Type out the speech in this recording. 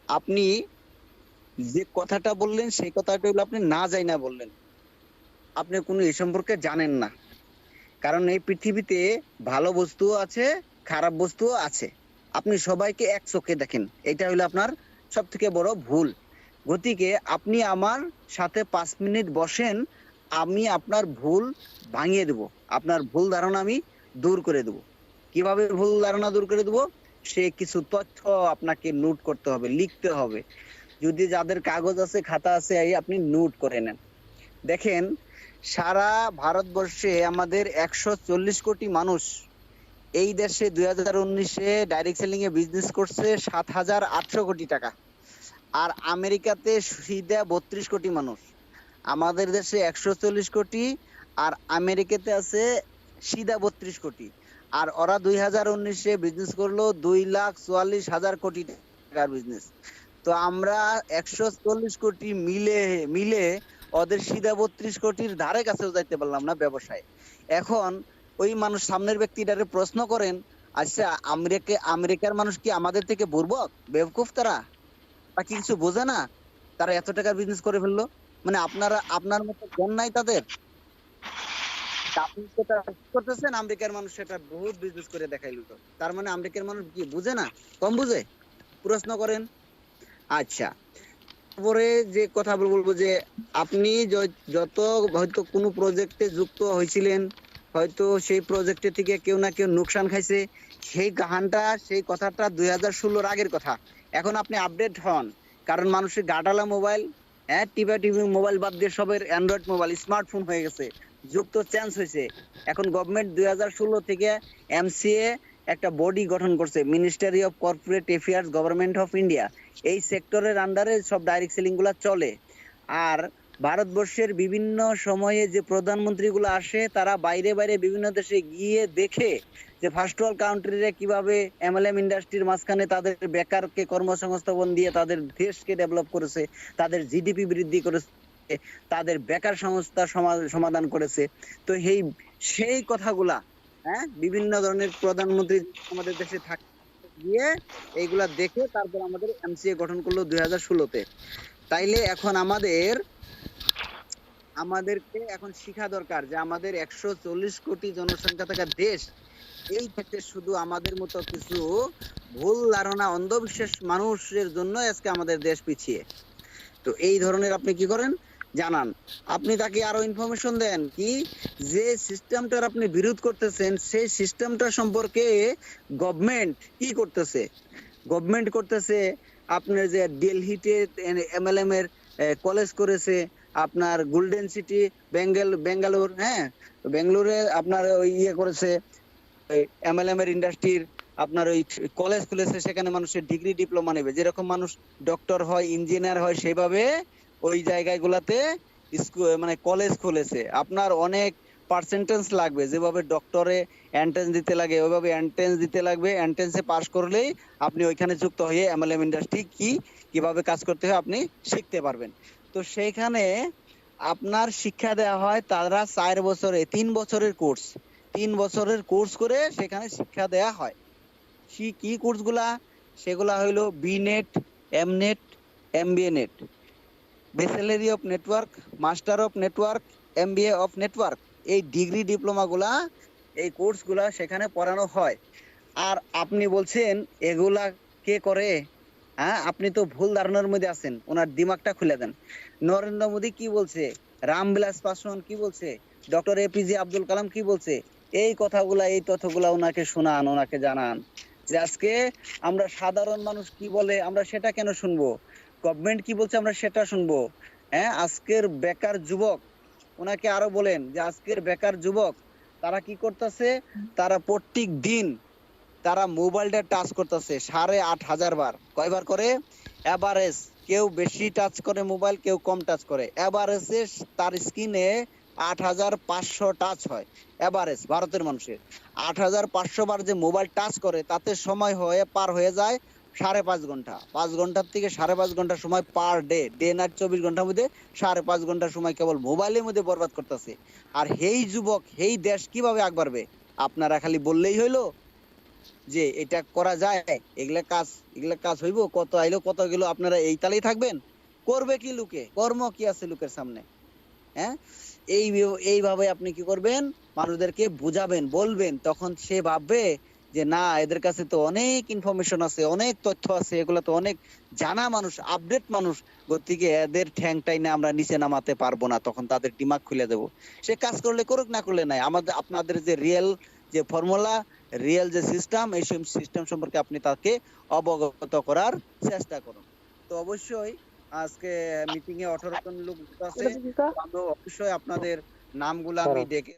আপনি যে কথাটা বললেন সেই কথাটা হলো আপনি না যাই না বললেন। আপনি কোনো এ সম্পর্কে জানেন না। কারণ এই পৃথিবীতে ভালো বস্তুও আছে, খারাপ বস্তুও আছে। আপনি সবাইকে এক চোখে দেখেন। এটা হলো আপনার সবথেকে বড় ভুল। গতিকে আপনি আমার সাথে ৫ মিনিট বসেন, আমি আপনার ভুল ভাঙিয়ে দেব। আপনার ভুল ধারণা আমি দূর করে দেব। কিভাবে ভুল ধারণা দূর করে দেব? সে কিছু তথ্য আপনাকে নোট করতে হবে, লিখতে হবে। যদি যাদের কাগজ আছে, খাতা আছে, এই আপনি নোট করে নেন। দেখেন, সারা ভারতবর্ষে আমাদের ১৪০ কোটি মানুষ। এই দেশে ২০১৯-এ ডাইরেক্ট সেলিং এ বিজনেস করছে ৭,৮০০ কোটি টাকা। আর আমেরিকাতে সিধা ৩২ কোটি মানুষ। আমাদের দেশে ১৪০ কোটি, আর আমেরিকাতে আছে সিধা ৩২ কোটি। আর ওরা ২০১৯-এ বিজনেস করলো ২,৪৪,০০০ কোটি টাকার বিজনেস। তো আমরা ১৪০ কোটি মিলে মিলে ওদের সিধা ৩২ কোটির ধারে কাছেও যাইতে পারলাম না ব্যবসায়। এখন ওই মানুষ, সামনের ব্যক্তিটারে প্রশ্ন করেন, আচ্ছা আমেরিকার মানুষ কি আমাদের থেকে বুর্বক, বেবকুফ তারা? বা কিছু বোঝে না? তারা এত টাকার বিজনেস করে ফেললো। মানে আপনার মতো জ্ঞান নাই তাদের? তা আপনি সেটা করতেছেন, আমেরিকার মানুষ সেটা বহুত বিজনেস করে দেখাইলো। তো তার মানে আমেরিকার মানুষ কি বুঝে না? কম বুঝে? প্রশ্ন করেন। আচ্ছা, তারপরে যে কথা বলবো যে আপনি যত হয়তো কোনো প্রজেক্টে যুক্ত হয়েছিলেন, হয়তো সেই প্রজেক্টে থেকে কেউ না কেউ নোকসান খাইছে। সেই গাহানটা, সেই কথাটা ২০১৬-র আগের কথা। এখন আপনি আপডেট হন। কারণ মানুষের গাডালা মোবাইল, হ্যাঁ, টিভি মোবাইল বাদ দিয়ে সবের অ্যান্ড্রয়েড মোবাইল, স্মার্টফোন হয়ে গেছে। যুগ তো চেঞ্জ হয়েছে। এখন গভর্নমেন্ট ২০১৬ থেকে এমসিএ একটা বডি গঠন করছে, ministry of corporate affairs, government of India. এই সেক্টরের আন্ডারে সব ডাইরেক্ট সেলিং গুলা চলে। আর ভারতবর্ষের বিভিন্ন সময়ে যে প্রধানমন্ত্রী গুলো আসে, তারা বাইরে বাইরে বিভিন্ন দেশে গিয়ে দেখে যে ফার্স্ট ওয়ার্ল্ড কান্ট্রিরে কিভাবে এমএলএম ইন্ডাস্ট্রির মাঝখানে তাদের বেকারকে কর্মসংস্থাপন দিয়ে তাদের দেশকে ডেভেলপ করেছে, তাদের জিডিপি বৃদ্ধি করেছে, তাদের বেকার সংস্থা সমাধান করেছে। তো সেই কথাগুলা, হ্যাঁ, বিভিন্ন ধরনের প্রধানমন্ত্রী আমাদের দেশে থাকে, দিয়ে এইগুলা দেখে তারপর আমাদের এমসিএ গঠন করলো ২০১৬-তে। তাইলে এখন আমাদেরকে এখন শিখা দরকার যে আমাদের ১৪০ কোটি জনসংখ্যা থাকা দেশ, এই ক্ষেত্রে শুধু আমাদের মতো কিছু ভুল ধারণা, অন্ধবিশ্বাস মানুষের জন্য আজকে আমাদের দেশ পিছিয়ে। তো এই ধরনের আপনি কি করেন জানান। আপনি তাকে আরো ইনফরমেশন দেন কি, যে সিস্টেমটার আপনি বিরোধ করতেছেন সেই সিস্টেমটা সম্পর্কে গভর্নমেন্ট কি করতেছে। গভর্নমেন্ট করতেছে আপনার যে দিল্লিতে এমএলএম এর কলেজ করেছে, আপনার গোল্ডেন সিটি বেঙ্গালুর, হ্যাঁ, বেঙ্গালুরে আপনার ওই ইয়ে করেছে, এমএলএম এর ইন্ডাস্ট্রির আপনার ওই কলেজ খুলেছে। সেখানে মানুষের ডিগ্রি ডিপ্লোমা নেবে, যেরকম মানুষ ডক্টর হয়, ইঞ্জিনিয়ার হয়, সেইভাবে ওই জায়গাগুলোতে মানে কলেজ খুলেছে। আপনার অনেক পার্সেন্টেজ লাগবে, যেভাবে ডক্টরে এন্ট্রেন্স দিতে লাগে ওইভাবে এন্ট্রেন্স দিতে লাগবে। এন্ট্রেন্সে পাস করলেই আপনি ওইখানে যুক্ত হয়ে এমএলএম ইন্ডাস্ট্রি কিভাবে কাজ করতে হয় আপনি শিখতে পারবেন। তো সেইখানে আপনার শিক্ষা দেওয়া হয়, তারা 4 বছরে 3 বছরের কোর্স, 3 বছরের কোর্স করে সেখানে শিক্ষা দেয়া হয়। কি কোর্স গুলা? সেগুলা হইলো বিনেট, এমনেট, MBA net, bachelor of network, master of network, MBA of network. এই ডিগ্রি ডিপ্লোমা গুলা, এই কোর্স গুলা সেখানে পড়ানো হয়। আর আপনি বলছেন এগুলা কে করে? হ্যাঁ, আপনি তো ভুল ধারণার মধ্যে আছেন। ওনার দিমাগটা খুলে দেন। নরেন্দ্র মোদী কি বলছে, রামবিলাস পাসওয়ান কি বলছে, ডক্টর এপিজে আব্দুল কালাম কি বলছে, এই কথাগুলা, এই তথ্যগুলা ওনাকে শোনান, ওনাকে জানান। যে আজকে আমরা সাধারণ মানুষ কি বলে আমরা সেটা কেন শুনবো? গভর্নমেন্ট কি বলছে আমরা সেটা শুনবো? হ্যাঁ, আজকের বেকার যুবক, ওনাকে আরো বলেন যে আজকের বেকার যুবক তারা কি করতেছে, তারা প্রত্যেক দিন তারা মোবাইলটা টাচ করতেছে 8,500 বার। কয়বার করে? এভারেজ। কেউ বেশি টাচ করে মোবাইল, কেউ কম টাচ করে। এভারেজে তার স্ক্রিনে 8,500 টাচ হয়। এভারেজ ভারতের মানুষের 8,500 বার যে মোবাইল টাচ করে, তাতে সময় পার হয়ে যায় 5.5 ঘন্টা। 5 ঘন্টার থেকে 5.5 ঘন্টা সময় পার ডে। ডে নাইট 24 ঘন্টার মধ্যে 5.5 ঘন্টা সময় কেবল মোবাইলের মধ্যে বরবাদ করতেছে। আর এই যুবক, এই দেশ কিভাবে আগ বাড়বে? আপনারা খালি বললেই হইলো? যে এটা করা যায়, এগুলা কাজ হইব, কত আইলো কত গেল, আপনারা এই তালেই থাকবেন? করবে কি লোকে, কর্ম কি আছে লোকের সামনে? হ্যাঁ, এইভাবে আপনি কি করবেন, মানুষদেরকে বুঝাবেন, বলবেন, তখন সে ভাববে যে না, এদের কাছে তো অনেক ইনফরমেশন আছে, অনেক তথ্য আছে, এগুলা তো অনেক জানা মানুষ, আপডেট মানুষ, গতিকে এদের ঠ্যাংটাই না আমরা নিচে নামাতে পারবো না, তখন তাদের দিমাগ খুলে দেব। সে কাজ করলে করুক, না করলে নাই, আমাদের আপনাদের যে রিয়েল যে ফর্মুলা, রিয়েল যে সিস্টেম, এই সিস্টেম সম্পর্কে আপনি তাকে অবগত করার চেষ্টা করুন। তো অবশ্যই আজকে মিটিং এ 18 জন লোক আছে, তো আমি অবশ্যই আপনাদের নামগুলো আমি ডেকে